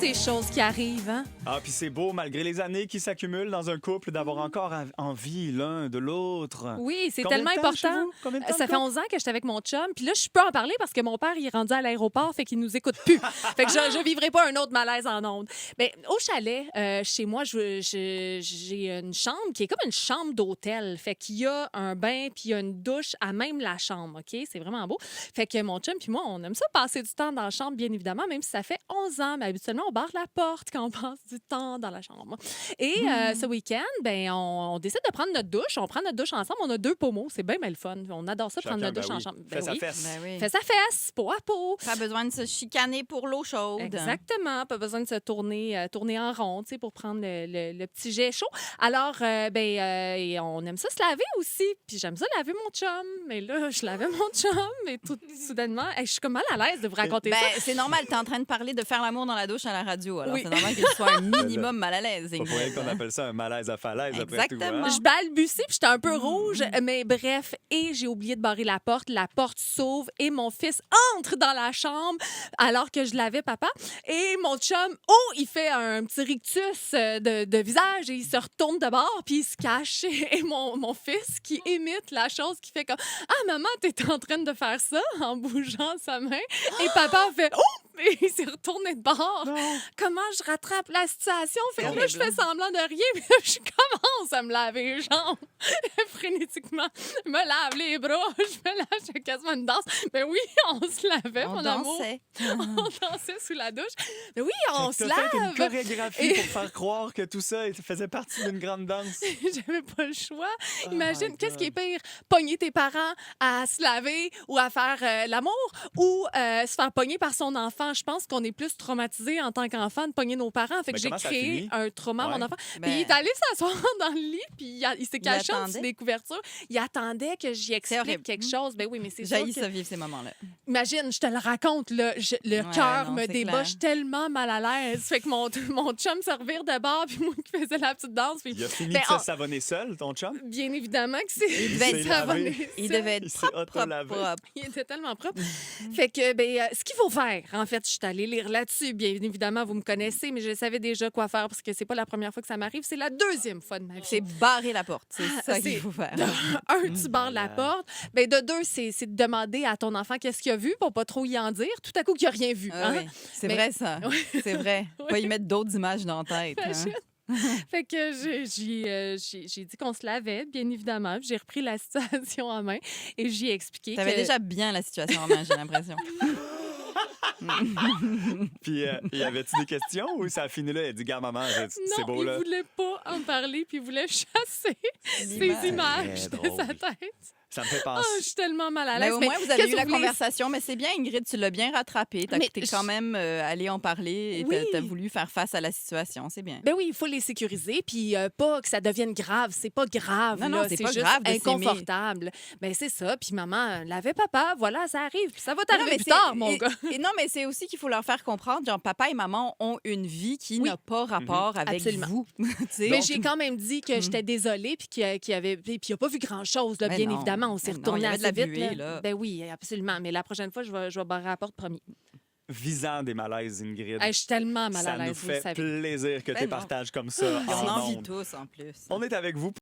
ces choses qui arrivent, hein? Ah, puis c'est beau, malgré les années qui s'accumulent dans un couple, d'avoir encore envie l'un de l'autre. Oui, c'est Combien tellement de temps chez important. vous? Combien de temps Ça de fait couple? 11 ans que j'étais avec mon chum. Puis là, je peux en parler parce que mon père, il est rendu à l'aéroport, fait qu'il nous écoute plus. Fait que je vivrai pas un autre malaise en ondes. Mais au chalet, chez moi, j'ai une chambre qui est comme une chambre d'hôtel. Fait qu'il y a un bain puis il y a une douche à même la chambre, OK? C'est vraiment beau. Fait que mon chum puis moi, on aime ça passer du temps dans la chambre, bien évidemment, même si ça fait 11 ans. Mais habituellement, on barre la porte quand on passe du temps dans la chambre. Et ce week-end, ben, on décide de prendre notre douche. On prend notre douche ensemble. On a 2 pommeaux. C'est bien le fun. On adore ça, prendre Chacun, notre douche ben oui. ensemble. Fait sa fesse. Ben oui. Fait sa fesse, peau à peau. Pas besoin de se chicaner pour l'eau chaude. Exactement. Pas besoin de se tourner en rond, tu sais, pour prendre le petit jet chaud. Alors, et on aime ça se laver aussi. Puis j'aime ça laver mon chum. Mais là, je lavais mon chum. Et tout soudainement, je suis comme mal à l'aise de vous raconter Ben, ça. c'est normal, t'es en train de parler de faire l'amour dans la douche à la radio. Alors, Oui. c'est normal que tu sois un minimum mal à l'aise. Pas pour rien qu'on appelle ça un malaise à falaise, après tout. Exactement. Hein? Je balbutie, puis j'étais un peu rouge, mais bref, et j'ai oublié de barrer la porte s'ouvre et mon fils entre dans la chambre alors que je lavais papa, et mon chum, il fait un petit rictus de visage et il se retourne de bord, puis il se cache, et mon fils qui imite la chose qui fait comme « Ah, maman, t'es en train de faire ça? » en bougeant sa main, et papa fait « Oh! » Et il s'est retourné de bord. Comment je rattrape la situation? Fait que là, je fais semblant de rien, puis là, je commence à me laver les jambes frénétiquement. Je me lave les bras, je me lâche quasiment une danse. Mais oui, on se lavait, On mon amour. dansait. On dansait sous la douche. Mais oui, on se T'as fait une lave. chorégraphie Et- pour faire croire que tout ça faisait partie d'une grande danse. J'avais pas le choix. Oh Imagine, my qu'est-ce qui est God. pire? Pogner tes parents à se laver ou à faire l'amour, ou se faire pogner par son enfant. Je pense qu'on est plus traumatisé en tant qu'enfant de pogner nos parents. Fait que Mais j'ai comment ça créé finit? un trauma à mon Ouais. enfant. Ben- Puis il est allé s'asseoir dans le lit, puis il s'est caché en attendait? dessous des couvertures. Il attendait que j'y explique horrible. quelque chose. Ben oui, mais c'est sûr J'haïs que... ça vivre ces moments-là. Imagine, je te le raconte, là, le Ouais, cœur non, me c'est débauche clair. tellement mal à l'aise. Fait que mon chum se revire de bord, puis moi qui faisais la petite danse. Puis Il a fini Ben, de on- se savonner seul, ton chum? bien évidemment que c'est Il devait s'est être lavé. savonné. Il devait être Il s'est propre, propre, auto-lavé. propre. Il était tellement propre. Fait que, ce qu'il faut faire, en fait, je suis allée lire là-dessus. Bien évidemment, vous me connaissez, mais je savais déjà quoi faire parce que c'est pas la première fois que ça m'arrive, c'est la deuxième fois de ma vie. C'est barrer la porte. C'est Ah, ça c'est- qu'il faut faire. De un, tu barres la porte. Ben, de deux, c'est de demander à ton enfant qu'est-ce qu'il a vu pour pas trop y en dire. Tout à coup, qu'il a rien vu. Ah hein. oui, c'est Mais- vrai, ça. C'est vrai. Pas y mettre d'autres images dans la tête. hein. Imagine. Fait que j'ai dit qu'on se lavait, bien évidemment. J'ai repris la situation en main et j'ai expliqué T'avais que... déjà bien la situation en main, j'ai l'impression. Puis, y avait-tu des questions ou ça a fini là? Il a dit, gars, maman, c'est Non, beau, il là. voulait pas en parler, puis il voulait chasser L'image. ces images Très de sa drôle. tête. Ça me fait Ah, penser. je suis tellement mal à Mais l'aise. au moins, vous avez qu'est-ce eu la que vous voulez? conversation. Mais c'est bien, Ingrid, tu l'as bien rattrapé. Mais T'es quand même allé en parler et Oui. t'as voulu faire face à la situation. C'est bien. Ben oui, il faut les sécuriser, puis pas que ça devienne grave. C'est pas grave, Non, non, là. c'est C'est pas juste grave de s'aimer. inconfortable. Ben c'est ça. Puis maman l'avait papa, voilà, ça arrive. Puis ça va Non, t'arriver mais plus c'est- tard, mon gars. Et non, mais c'est aussi qu'il faut leur faire comprendre, genre, papa et maman ont une vie qui Oui. n'a pas rapport avec Absolument. vous. Tu sais? Mais Donc, j'ai quand même dit que j'étais désolée, puis qu'il y avait... Puis il a pas vu grand-chose, là, Ben bien non, évidemment. On s'est ben non, retourné il y avait de assez la vite. buée, là. Ben oui, absolument. Mais la prochaine fois, je vais barrer la porte, promis. Visant des malaises, Ingrid. Hey, je suis tellement mal à Ça nous l'aise, vous le fait savez. plaisir que Ben tu non. partages comme ça Puis on en en vit ondes. tous, en plus. On est avec vous